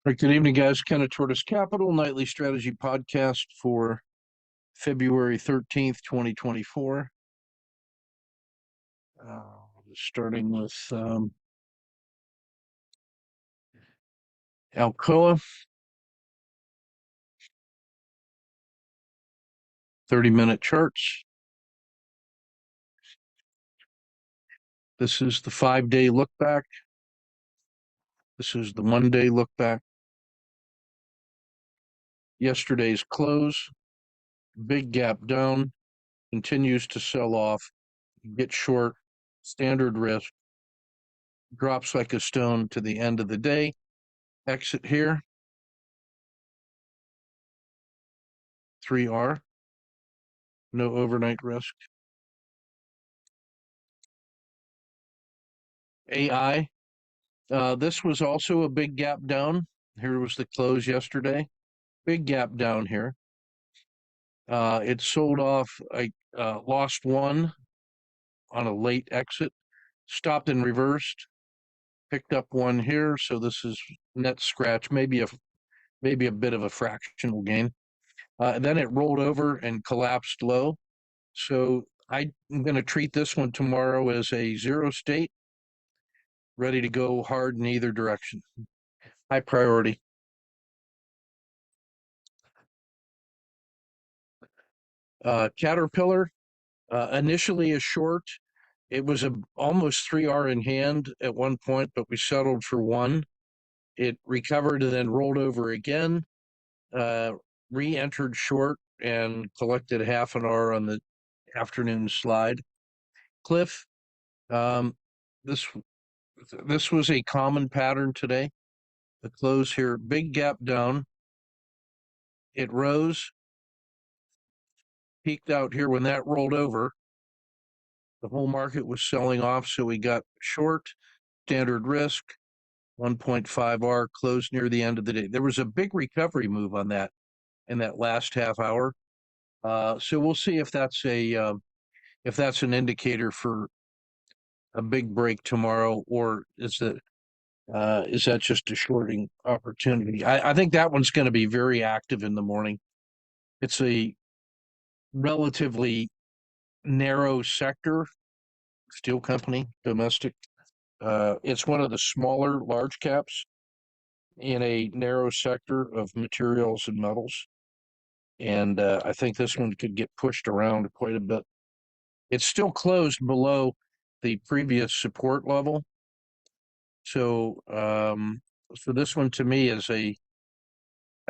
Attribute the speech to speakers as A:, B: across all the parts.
A: Right, good evening, guys. Kenneth Tortoise Capital Nightly Strategy Podcast for February 13th, 2024. Starting with Alcoa, 30-minute charts. This is the 5-day look back. This is the 1-day look back. Yesterday's close, big gap down, continues to sell off, get short, standard risk, drops like a stone to the end of the day. Exit here, 3R, no overnight risk. AI, this was also a big gap down. Here was the close yesterday. Big gap down here. It sold off. I lost one on a late exit, stopped and reversed, picked up one here. So this is net scratch, maybe a bit of a fractional gain. Then it rolled over and collapsed low. So I'm going to treat this one tomorrow as a zero state, ready to go hard in either direction. High priority. Caterpillar, initially a short. It was almost 3R in hand at one point, but we settled for one. It recovered and then rolled over again, re-entered short and collected half an R on the afternoon slide. Cliff, this was a common pattern today. The close here, big gap down. It rose, peaked out here. When that rolled over, the whole market was selling off, so we got short, standard risk, 1.5R, closed near the end of the day. There was a big recovery move on that in that last half hour. So we'll see if that's an indicator for a big break tomorrow, or is that just a shorting opportunity? I think that one's going to be very active in the morning. It's a relatively narrow sector, steel company, domestic. It's one of the smaller large caps in a narrow sector of materials and metals. And I think this one could get pushed around quite a bit. It's still closed below the previous support level. So this one to me is a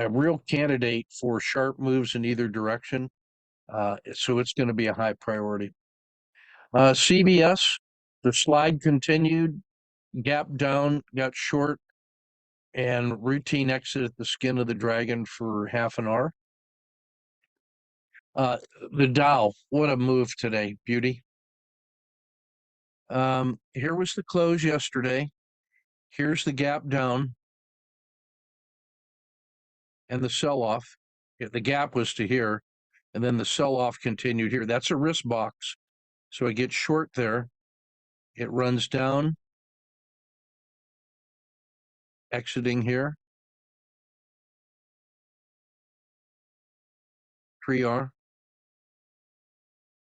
A: real candidate for sharp moves in either direction. So it's going to be a high priority. CBS, the slide continued, gap down, got short, and routine exit at the skin of the dragon for half an hour. The Dow, what a move today, beauty. Here was the close yesterday. Here's the gap down and the sell-off. The gap was to here, and then the sell-off continued here. That's a risk box. So I get short there. It runs down, exiting here. 3R.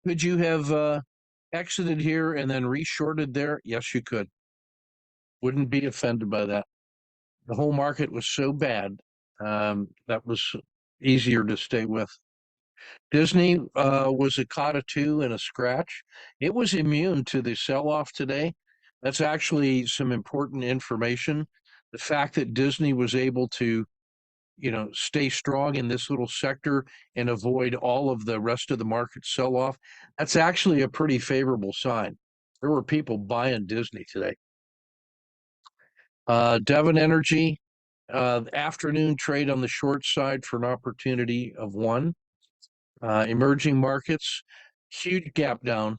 A: Could you have exited here and then reshorted there? Yes, you could. Wouldn't be offended by that. The whole market was so bad. That was easier to stay with. Disney was a cotta 2 and a scratch. It was immune to the sell-off today. That's actually some important information. The fact that Disney was able to, stay strong in this little sector and avoid all of the rest of the market sell-off, that's actually a pretty favorable sign. There were people buying Disney today. Devon Energy, afternoon trade on the short side for an opportunity of one. Emerging markets, huge gap down.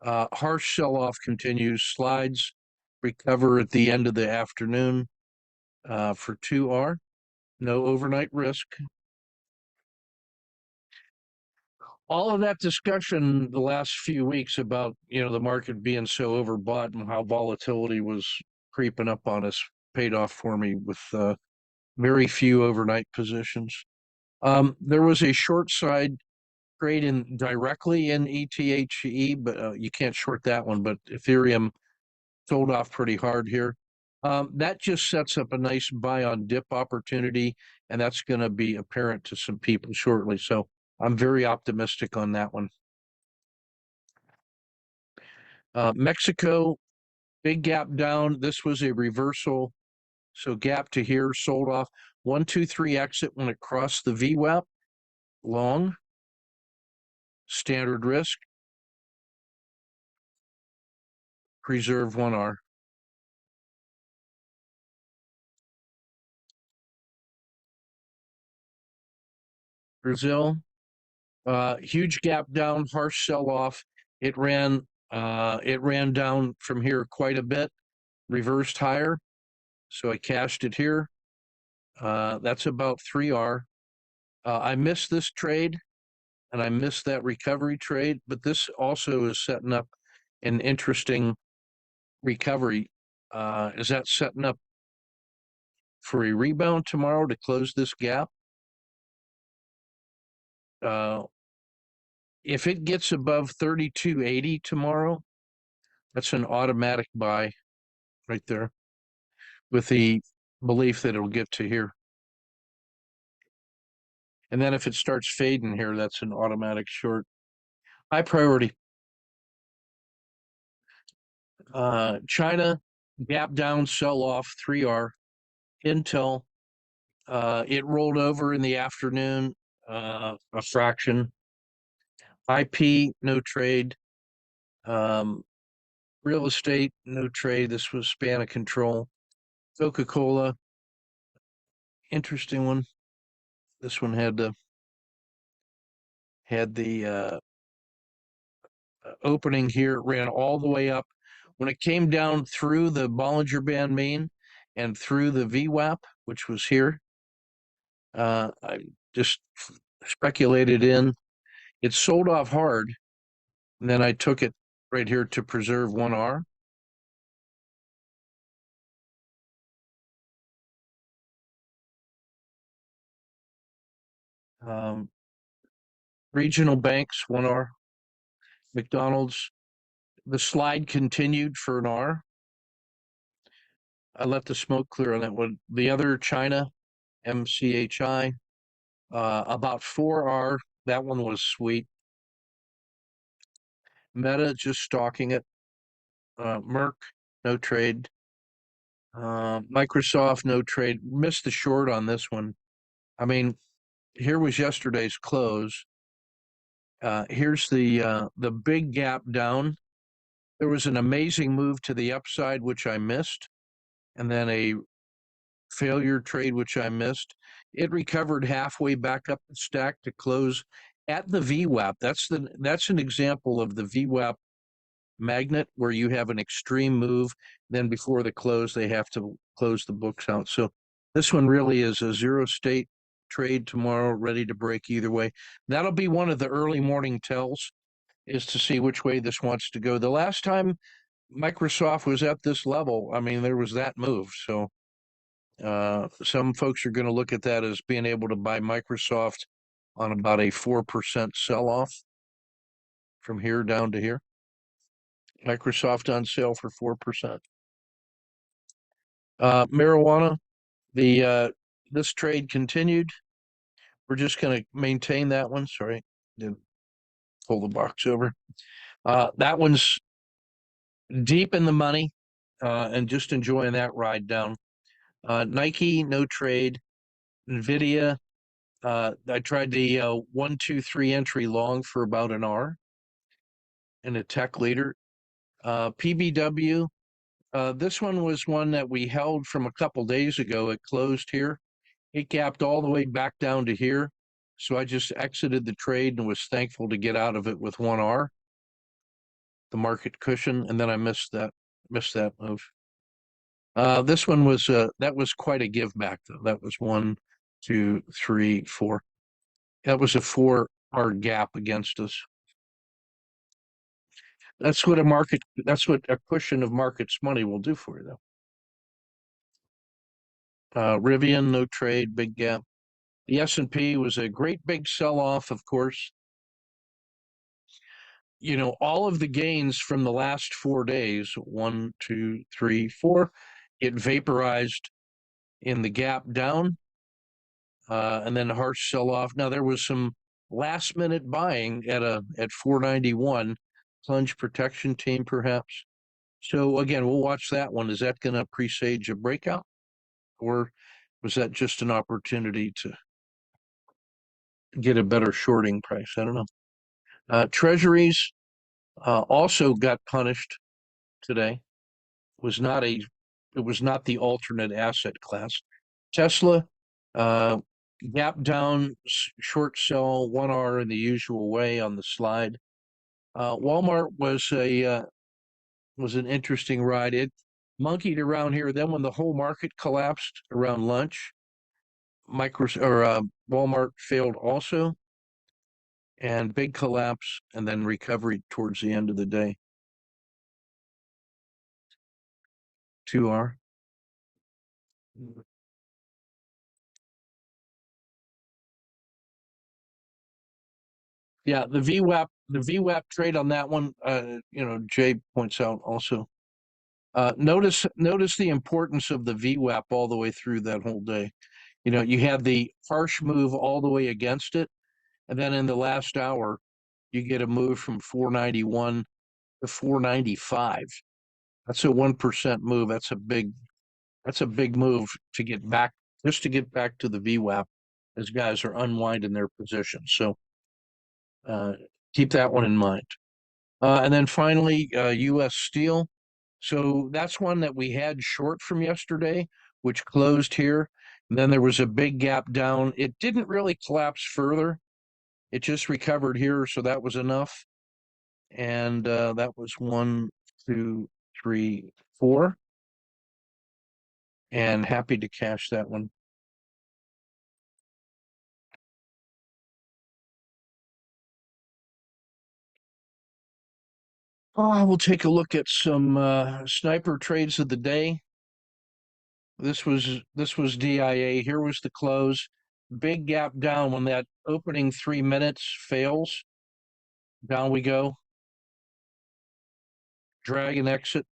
A: Harsh sell-off continues. Slides recover at the end of the afternoon for 2R. No overnight risk. all of that discussion the last few weeks about, the market being so overbought and how volatility was creeping up on us paid off for me with very few overnight positions. There was a short side trade in directly in ETHE, but you can't short that one. But Ethereum sold off pretty hard here. That just sets up a nice buy on dip opportunity, and that's going to be apparent to some people shortly. So I'm very optimistic on that one. Mexico, big gap down. This was a reversal. So gap to here, sold off. 1, 2, 3 exit when it crossed the VWAP. Long, standard risk, preserve 1R. Brazil, huge gap down, harsh sell off. It ran down from here quite a bit, reversed higher. So I cashed it here. That's about 3R. I missed this trade and I missed that recovery trade, but this also is setting up an interesting recovery. Is that setting up for a rebound tomorrow to close this gap? If it gets above 32.80 tomorrow, that's an automatic buy right there with the belief that it'll get to here. And then if it starts fading here, that's an automatic short. High priority. China, gap down, sell off, 3R. Intel, it rolled over in the afternoon, a fraction. IP, no trade. Real estate, no trade. This was span of control. Coca-Cola, interesting one. This one had the opening here, ran all the way up. When it came down through the Bollinger Band mean and through the VWAP, which was here, I just speculated in. It sold off hard, and then I took it right here to preserve 1R. Regional banks, 1R. McDonald's, the slide continued for an R. I let the smoke clear on that one. The other China, MCHI, about 4R. That one was sweet. Meta, just stalking it. Merck, no trade. Microsoft, no trade. Missed the short on this one. I mean, here was yesterday's close. Here's the big gap down. There was an amazing move to the upside, which I missed, and then a failure trade, which I missed. It recovered halfway back up the stack to close at the VWAP. That's an example of the VWAP magnet where you have an extreme move. Then before the close, they have to close the books out. So this one really is a zero state trade tomorrow, ready to break either way. That'll be one of the early morning tells, is to see which way this wants to go. The last time Microsoft was at this level, I mean, there was that move. So some folks are going to look at that as being able to buy Microsoft on about a 4% sell off from here down to here. Microsoft on sale for 4%. Marijuana, this trade continued. We're just going to maintain that one. Sorry, didn't pull the box over. That one's deep in the money, and just enjoying that ride down. Nike, no trade. Nvidia, I tried the 1, 2, 3 entry long for about an R in a tech leader. PBW, this one was one that we held from a couple days ago. It closed here. It gapped all the way back down to here. So I just exited the trade and was thankful to get out of it with 1R, the market cushion, and then I missed that move. This one was that was quite a give back though. That was 1, 2, 3, 4. That was a 4 hard gap against us. That's what a cushion of market's money will do for you, though. Rivian, no trade, big gap. The S&P was a great big sell-off, of course. You know, all of the gains from the last 4 days, 1, 2, 3, 4, it vaporized in the gap down, and then a harsh sell-off. Now there was some last-minute buying at 491, plunge protection team perhaps. So again, we'll watch that one. Is that going to presage a breakout, or was that just an opportunity to get a better shorting price? I don't know. Treasuries also got punished today. Was not a It was not the alternate asset class. Tesla uh, gap down, short sell, 1R in the usual way on the slide. Walmart was an interesting ride. It monkeyed around here. Then when the whole market collapsed around lunch, Walmart failed also, and big collapse, and then recovery towards the end of the day. 2R. Yeah, the VWAP trade on that one, Jay points out also. Notice the importance of the VWAP all the way through that whole day. You know, you had the harsh move all the way against it, and then in the last hour, you get a move from 491 to 495. That's a 1% move. That's a big move to get back, just to get back to the VWAP as guys are unwinding their positions. So keep that one in mind. And then finally, U.S. Steel. So that's one that we had short from yesterday, which closed here. And then there was a big gap down. It didn't really collapse further. It just recovered here, so that was enough. And that was 1, 2, 3, 4. And happy to cash that one. We'll take a look at some sniper trades of the day. This was DIA. Here was the close. Big gap down when that opening 3 minutes fails. Down we go. Drag and exit.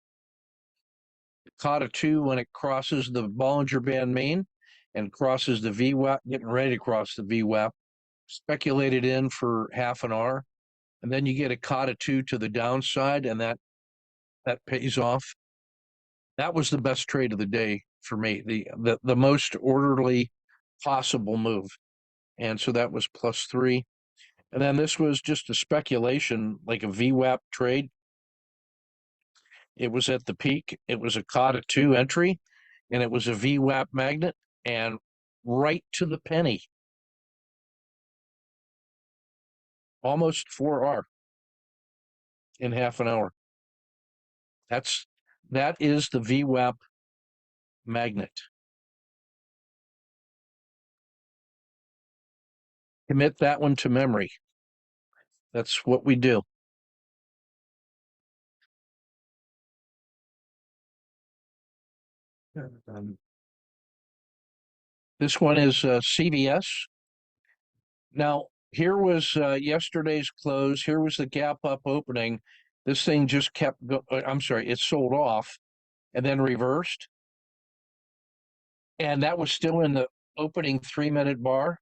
A: Caught a 2 when it crosses the Bollinger Band main and crosses the VWAP, getting ready to cross the VWAP. Speculated in for half an hour. And then you get a caught a 2 to the downside, and that pays off. That was the best trade of the day for me. The most orderly possible move. And so that was +3. And then this was just a speculation, like a VWAP trade. It was at the peak. It was a COTA 2 entry, and it was a VWAP magnet, and right to the penny. Almost 4R in half an hour. That is the VWAP magnet. Commit that one to memory. That's what we do. This one is CVS. Now, here was yesterday's close. Here was the gap up opening. This thing just kept I'm sorry, it sold off and then reversed. And that was still in the opening 3-minute bar.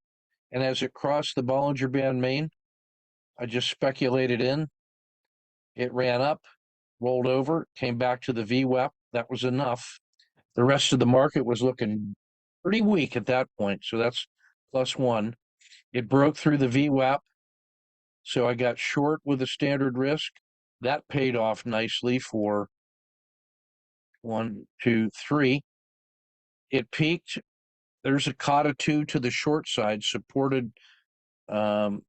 A: And as it crossed the Bollinger Band main, I just speculated in. It ran up, rolled over, came back to the VWAP. That was enough. The rest of the market was looking pretty weak at that point. So that's +1. It broke through the VWAP. So I got short with a standard risk. That paid off nicely for 1, 2, 3. It peaked. There's a COTA 2 to the short side, supported fall.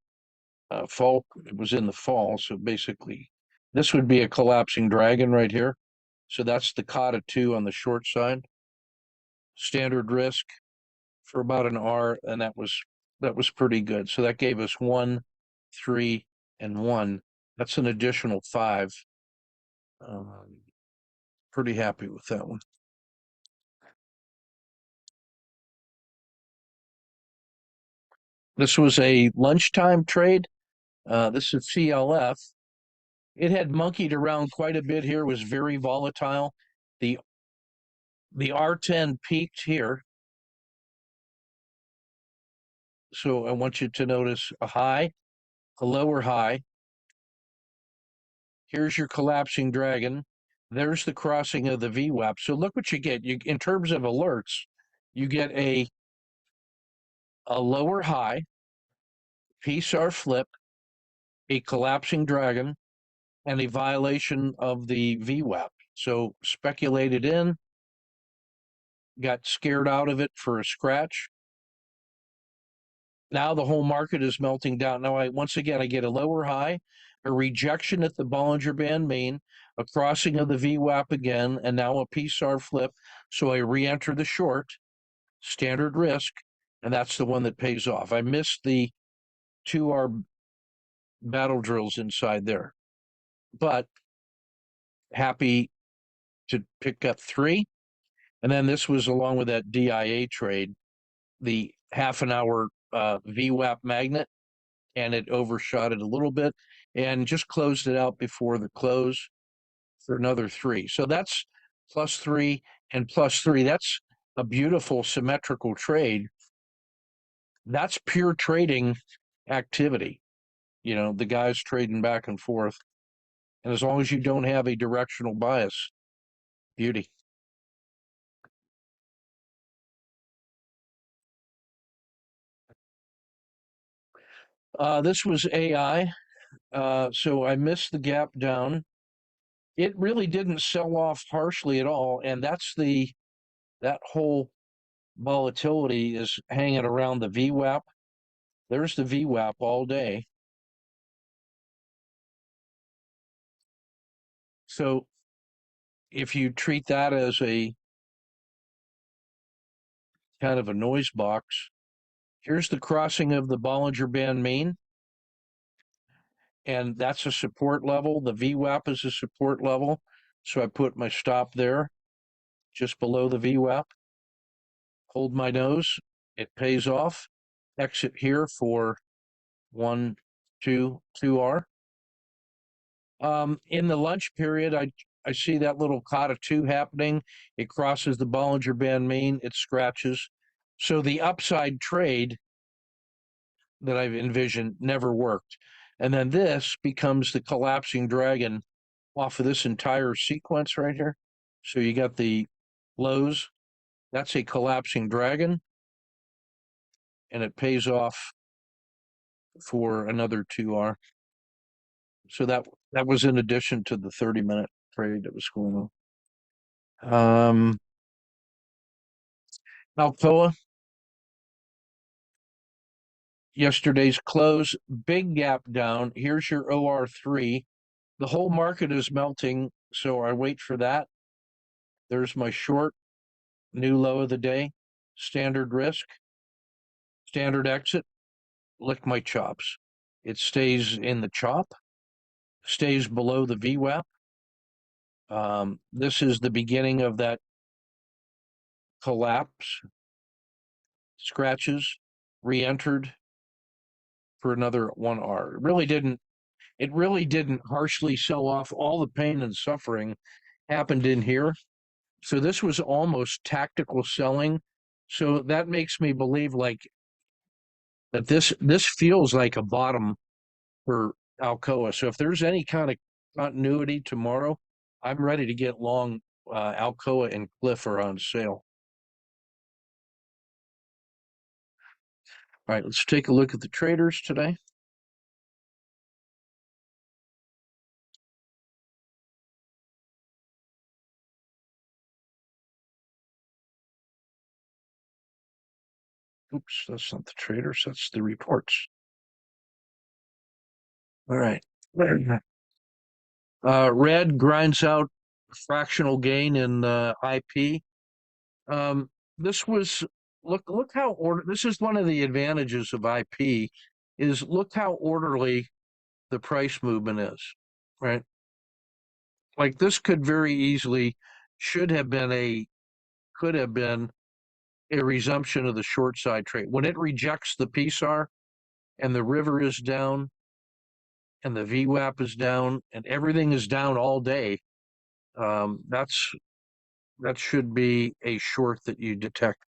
A: It was in the fall. So basically, this would be a collapsing dragon right here. So that's the COTA 2 on the short side. Standard risk for about an R, and that was pretty good. So that gave us 1, 3, and 1. That's an additional 5. Pretty happy with that one. This was a lunchtime trade. This is CLF. It had monkeyed around quite a bit here, was very volatile. The R10 peaked here. So I want you to notice a high, a lower high. Here's your collapsing dragon. There's the crossing of the VWAP. So look what you get. You, in terms of alerts, you get a lower high, PSAR flip, a collapsing dragon, and a violation of the VWAP. So speculated in, got scared out of it for a scratch. Now the whole market is melting down. Now, once again, I get a lower high, a rejection at the Bollinger Band mean, a crossing of the VWAP again, and now a PSAR flip. So I re-enter the short, standard risk, and that's the one that pays off. I missed the 2R battle drills inside there, but happy to pick up 3. And then this was along with that DIA trade, the half an hour VWAP magnet, and it overshot it a little bit and just closed it out before the close for another 3. So that's +3 and +3. That's a beautiful symmetrical trade. That's pure trading activity. You know, the guys trading back and forth. And as long as you don't have a directional bias, beauty. This was AI. So I missed the gap down. It really didn't sell off harshly at all. And that's that whole volatility is hanging around the VWAP. There's the VWAP all day. So if you treat that as a kind of a noise box, here's the crossing of the Bollinger Band mean. And that's a support level. The VWAP is a support level. So I put my stop there, just below the VWAP. Hold my nose. It pays off. Exit here for 1, 2, 2R. In the lunch period, I see that little kata 2 happening. It crosses the Bollinger Band mean. It scratches. So the upside trade that I've envisioned never worked. And then this becomes the collapsing dragon off of this entire sequence right here. So you got the lows. That's a collapsing dragon. And it pays off for another 2R. So that was in addition to the 30-minute trade that was going on. Alcoa, yesterday's close, big gap down. Here's your OR3. The whole market is melting, so I wait for that. There's my short, new low of the day, standard risk, standard exit, lick my chops. It stays in the chop, stays below the VWAP. This is the beginning of that collapse, scratches, re-entered for another 1R. It really didn't harshly sell off. All the pain and suffering happened in here. So this was almost tactical selling. So that makes me believe like that this feels like a bottom for Alcoa. So if there's any kind of continuity tomorrow, I'm ready to get long. Alcoa and Cliff are on sale. All right, let's take a look at the traders today. Oops, that's not the traders, that's the reports. All right. Red grinds out fractional gain in IP. This was look how this is one of the advantages of IP is look how orderly the price movement is, right? Like this could very easily, should have been a, could have been a resumption of the short side trade. When it rejects the PSAR and the river is down and the VWAP is down and everything is down all day, that should be a short that you detect.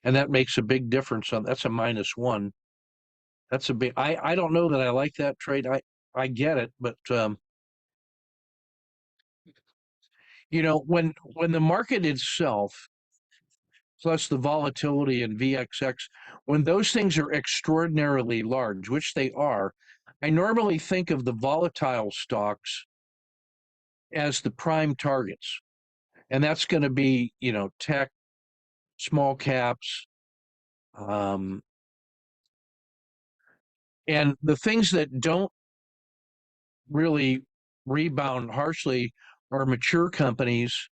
A: And that makes a big difference on that's a -1. That's a big, I don't know that I like that trade. I get it, but when the market itself plus the volatility in VXX, when those things are extraordinarily large, which they are, I normally think of the volatile stocks as the prime targets. And that's going to be, tech, small caps, and the things that don't really rebound harshly are mature companies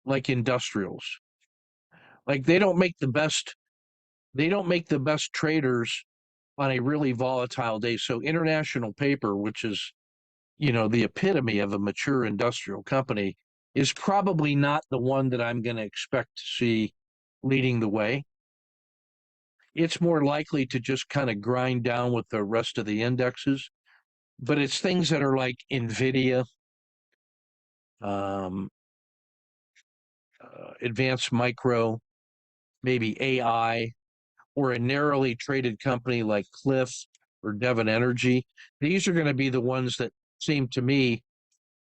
A: like industrials. Like they don't make the best traders on a really volatile day. So International Paper, which is, the epitome of a mature industrial company, is probably not the one that I'm going to expect to see leading the way. It's more likely to just kind of grind down with the rest of the indexes, but it's things that are like Nvidia, um, Advanced Micro, maybe AI, or a narrowly traded company like Cliff or Devon Energy. These are going to be the ones that seem to me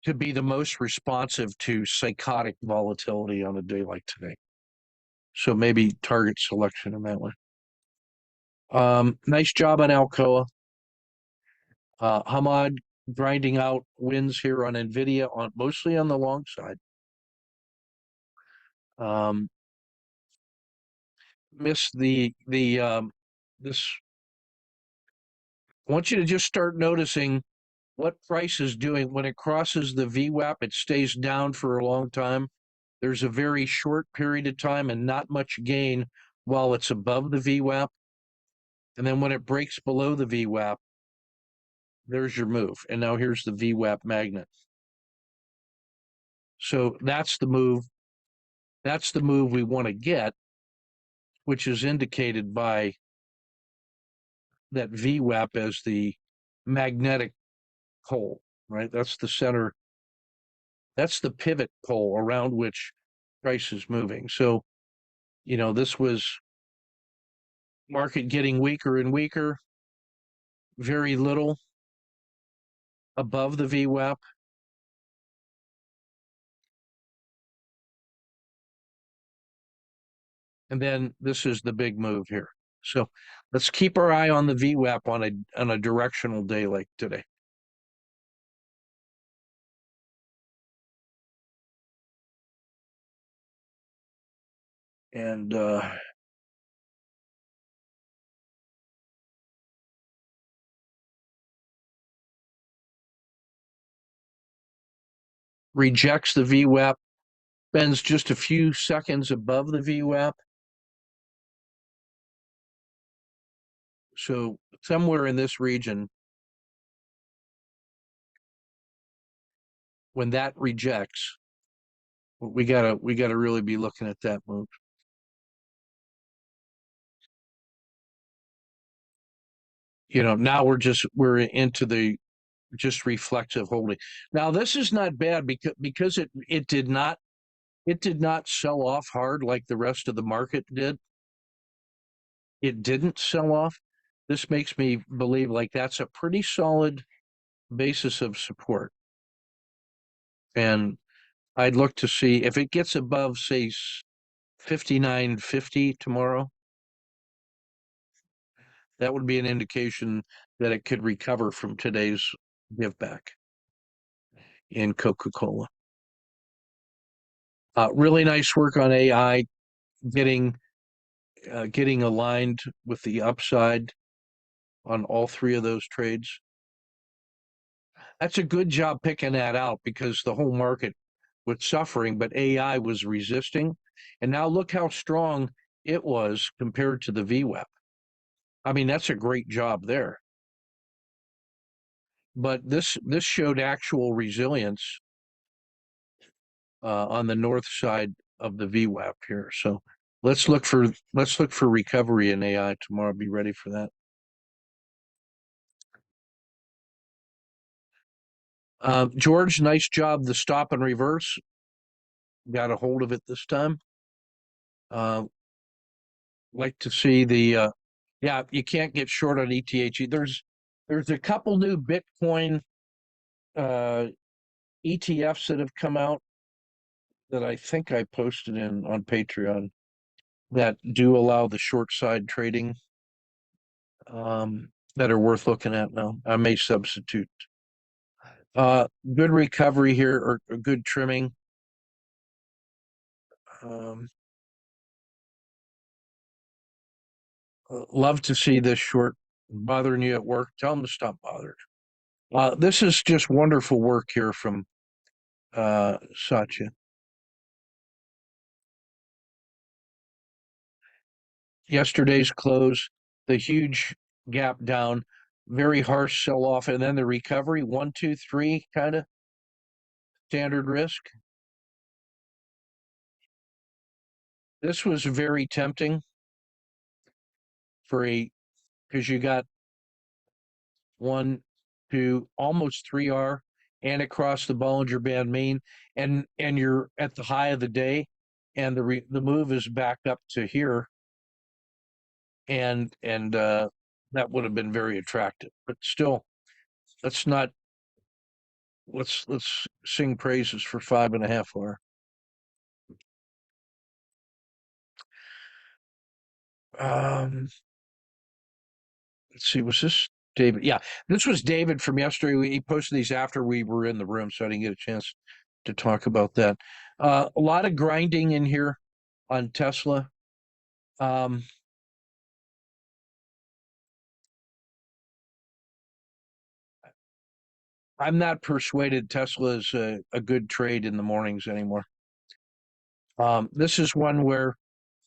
A: to be the most responsive to psychotic volatility on a day like today. So maybe target selection in that way. Nice job on Alcoa. Hamad grinding out wins here on Nvidia, on mostly on the long side. Miss this. I want you to just start noticing what price is doing when it crosses the VWAP. It stays down for a long time. There's a very short period of time and not much gain while it's above the VWAP. And then when it breaks below the VWAP, there's your move. And now here's the VWAP magnet. So that's the move. That's the move we want to get, which is indicated by that VWAP as the magnetic pole, right? That's the center. That's the pivot pole around which price is moving. So, this was market getting weaker and weaker, very little above the VWAP. And then this is the big move here. So let's keep our eye on the VWAP on a directional day like today. And rejects the VWAP, spends just a few seconds above the VWAP. So somewhere in this region, when that rejects, we gotta really be looking at that move. Now we're into the just reflexive holding. Now this is not bad because it did not sell off hard like the rest of the market did. It didn't sell off. This makes me believe like that's a pretty solid basis of support. And I'd look to see if it gets above, say, 59.50 tomorrow. That would be an indication that it could recover from today's give back in Coca-Cola. Really nice work on AI, getting aligned with the upside on all three of those trades. That's a good job picking that out because the whole market was suffering, but AI was resisting. And now look how strong it was compared to the VWAP. I mean, that's a great job there. But this showed actual resilience on the north side of the VWAP here. So let's look for recovery in AI tomorrow. Be ready for that. George, nice job. The stop and reverse got a hold of it this time. Like to see the yeah, you can't get short on ETH. There's a couple new Bitcoin ETFs that have come out that I think I posted in on Patreon that do allow the short side trading that are worth looking at now. I may substitute. Good recovery here or good trimming. Um, love to see this short bothering you at work. Tell them to stop bothering. This is just wonderful work here from Satya. Yesterday's close, the huge gap down, very harsh sell off, and then the recovery 1, 2, 3 kind of standard risk. This was very tempting for a because you got 1, 2, almost 3R and across the Bollinger Band mean, and you're at the high of the day, and the move is back up to here, and that would have been very attractive. But still, let's not let's sing praises for 5.5R. Um, let's see, was this David? Yeah, this was David from yesterday. He posted these after we were in the room, so I didn't get a chance to talk about that. A lot of grinding in here on Tesla. Um, I'm not persuaded Tesla is a good trade in the mornings anymore. This is one where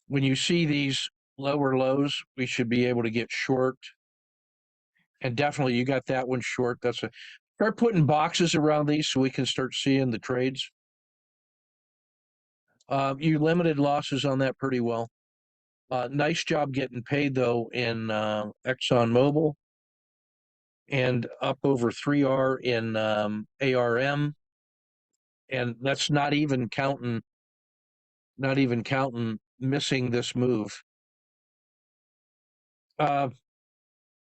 A: when you see these lower lows, we should be able to get short. And definitely you got that one short. Start putting boxes around these so we can start seeing the trades. You limited losses on that pretty well. Nice job getting paid though in ExxonMobil and up over 3R in ARM. And that's not even counting missing this move. Uh,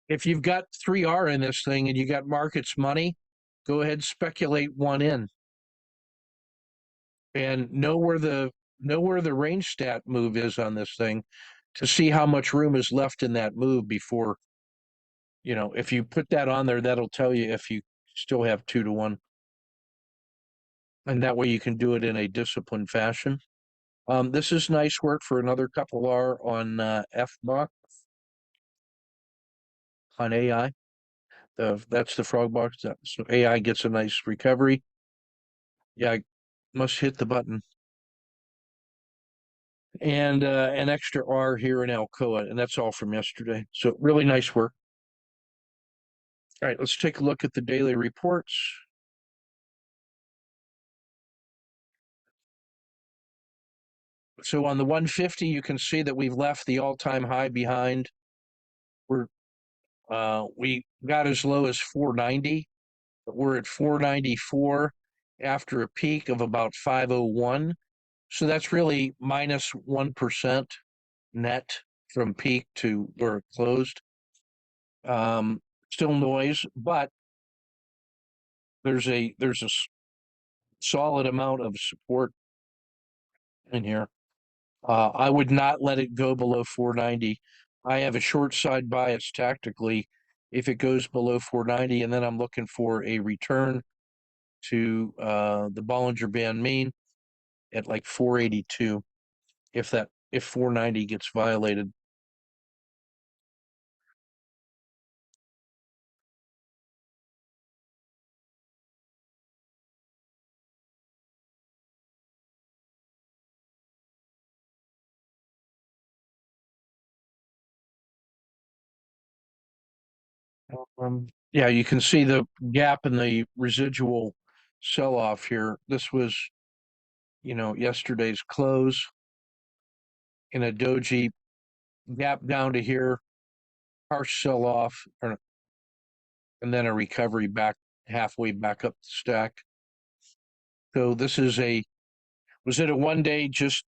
A: if you've got 3R in this thing and you got markets money, go ahead speculate one in and know where the range stat move is on this thing to see how much room is left in that move before, if you put that on there, that'll tell you if you still have 2 to 1. And that way you can do it in a disciplined fashion. This is nice work for another couple R on FBOC on AI. That's the frog box. So AI gets a nice recovery. Yeah, I must hit the button. And an extra R here in Alcoa, and that's all from yesterday. So really nice work. All right, let's take a look at the daily reports. So on the 150, you can see that we've left the all-time high behind. We got as low as 490, but we're at 494 after a peak of about 501. So that's really minus 1% net from peak to where it closed. Still noise, but there's a solid amount of support in here. I would not let it go below 490. I have a short side bias tactically if it goes below 490, and then I'm looking for a return to the Bollinger Band mean at like 482 if 490 gets violated. Yeah, you can see the gap in the residual sell-off here. This was, yesterday's close in a doji gap down to here, harsh sell-off, and then a recovery back halfway back up the stack. So was it a 1 day just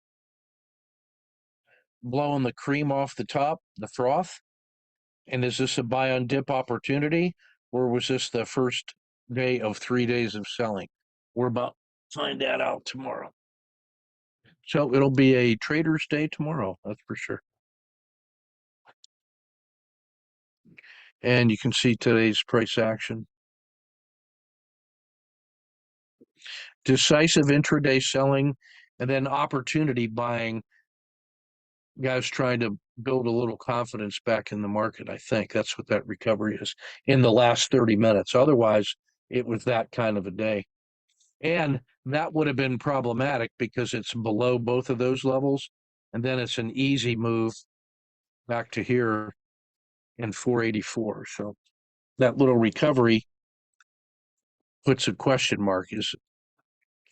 A: blowing the cream off the top, the froth? And is this a buy on dip opportunity, or was this the first day of 3 days of selling? We're about to find that out tomorrow. So it'll be a trader's day tomorrow, that's for sure. And you can see today's price action. Decisive intraday selling and then opportunity buying. Guys trying to build a little confidence back in the market. I think that's what that recovery is in the last 30 minutes. Otherwise, it was that kind of a day. And that would have been problematic because it's below both of those levels. And then it's an easy move back to here in 484. So that little recovery puts a question mark is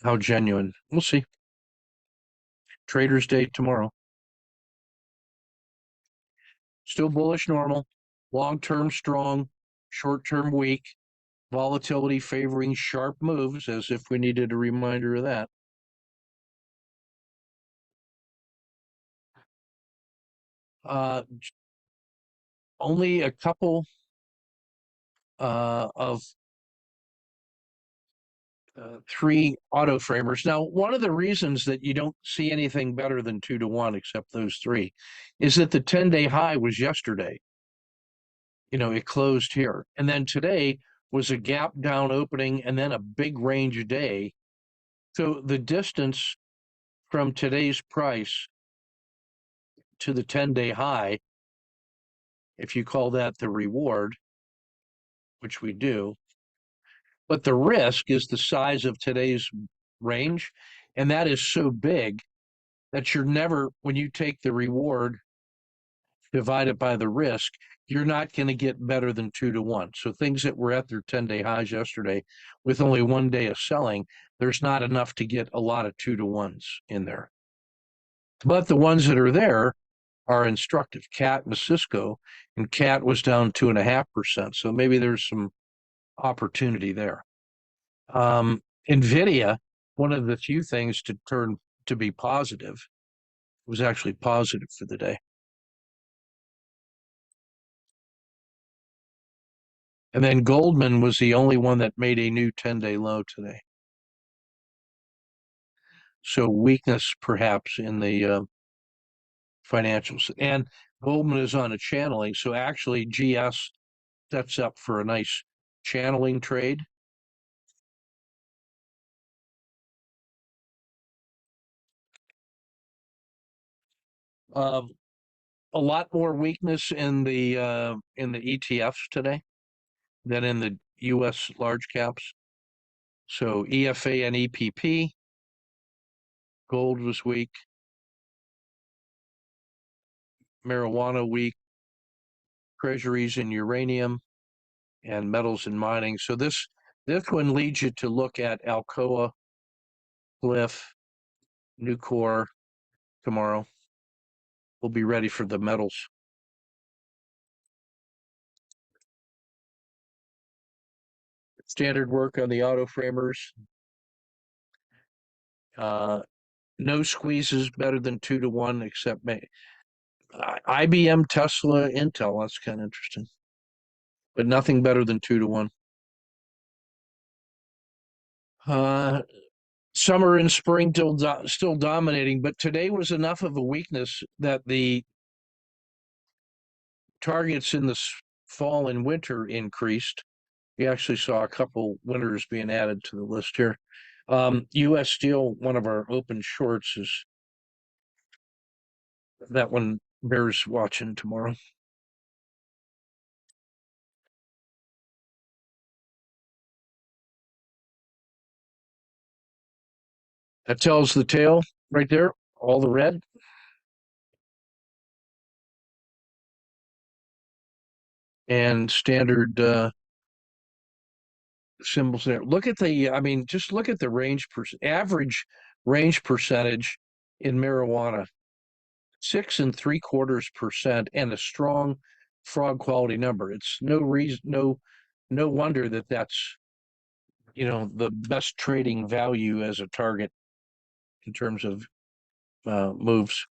A: how genuine. We'll see. Trader's Day tomorrow. Still bullish normal, long term strong, short term weak, volatility favoring sharp moves, as if we needed a reminder of that. Only a couple of three auto framers. Now, one of the reasons that you don't see anything better than 2 to 1, except those three, is that the 10-day high was yesterday. It closed here. And then today was a gap down opening and then a big range day. So the distance from today's price to the 10-day high, if you call that the reward, which we do, but the risk is the size of today's range. And that is so big that you're never, when you take the reward, divide it by the risk, you're not going to get better than 2 to 1. So things that were at their 10-day highs yesterday with only 1 day of selling, there's not enough to get a lot of 2 to 1s in there. But the ones that are there are instructive. CAT and Cisco, and CAT was down 2.5%. So maybe there's some opportunity there. NVIDIA, one of the few things to turn to be positive, was actually positive for the day. And then Goldman was the only one that made a new 10-day low today. So weakness perhaps in the financials. And Goldman is on a channeling. So actually GS sets up for a nice channeling trade. A lot more weakness in the ETFs today than in the US large caps. So EFA and EPP, gold was weak, marijuana weak, treasuries and uranium, and metals and mining. So this one leads you to look at Alcoa, Glyph, Nucor tomorrow. We'll be ready for the metals. Standard work on the auto framers. No squeezes better than 2 to 1, except IBM, Tesla, Intel. That's kind of interesting, but nothing better than 2 to 1. Summer and spring still dominating, but today was enough of a weakness that the targets in the fall and winter increased. We actually saw a couple winters being added to the list here. U.S. Steel, one of our open shorts, is that one bears watching tomorrow. That tells the tale right there, all the red. and standard symbols there. Look at the, I mean, just look at the average range percentage in marijuana, 6.75%, and a strong frog quality number. It's no reason, no wonder that that's, the best trading value as a target in terms of moves.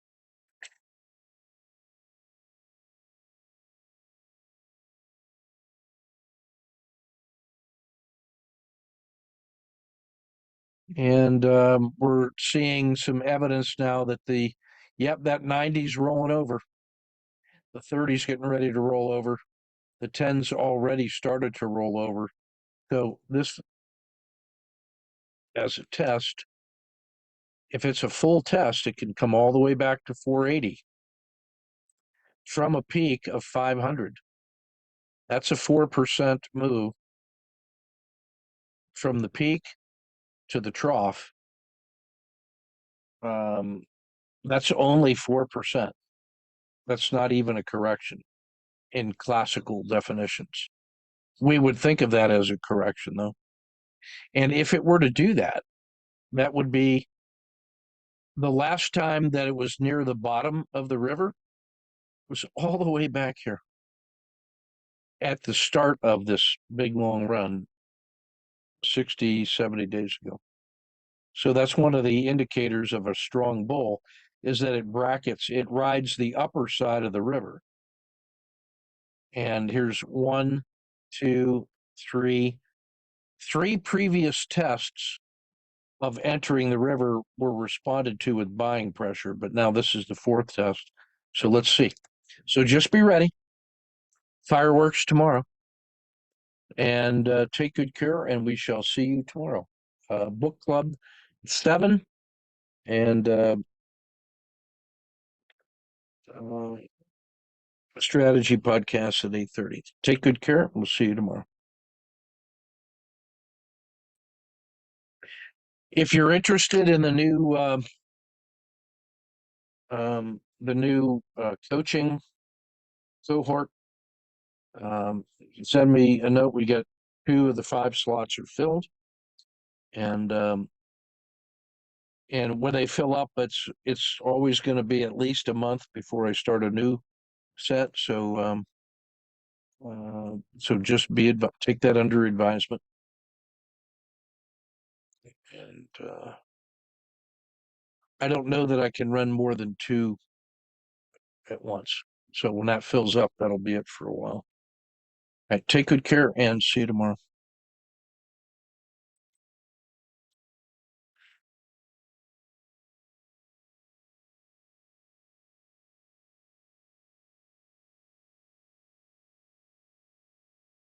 A: And we're seeing some evidence now that that 90's rolling over. The 30's getting ready to roll over. The 10's already started to roll over. So this, as a test, if it's a full test, it can come all the way back to 480 from a peak of 500. That's a 4% move from the peak to the trough. That's only 4%. That's not even a correction in classical definitions. We would think of that as a correction, though. And if it were to do that, that would be the last time that it was near the bottom of the river was all the way back here at the start of this big long run 60, 70 days ago. So that's one of the indicators of a strong bull is that it rides the upper side of the river. And here's 1, 2, 3 previous tests of entering the river were responded to with buying pressure, but now this is the 4th test. So let's see. So just be ready. Fireworks tomorrow. And take good care, and we shall see you tomorrow. Book club 7 and strategy podcast at 8:30. Take good care. We'll see you tomorrow. If you're interested in the new coaching cohort, send me a note. We got 2 of the 5 slots are filled, and when they fill up, it's always going to be at least a month before I start a new set. So just take that under advisement. And I don't know that I can run more than 2 at once. So when that fills up, that'll be it for a while. All right, take good care and see you tomorrow.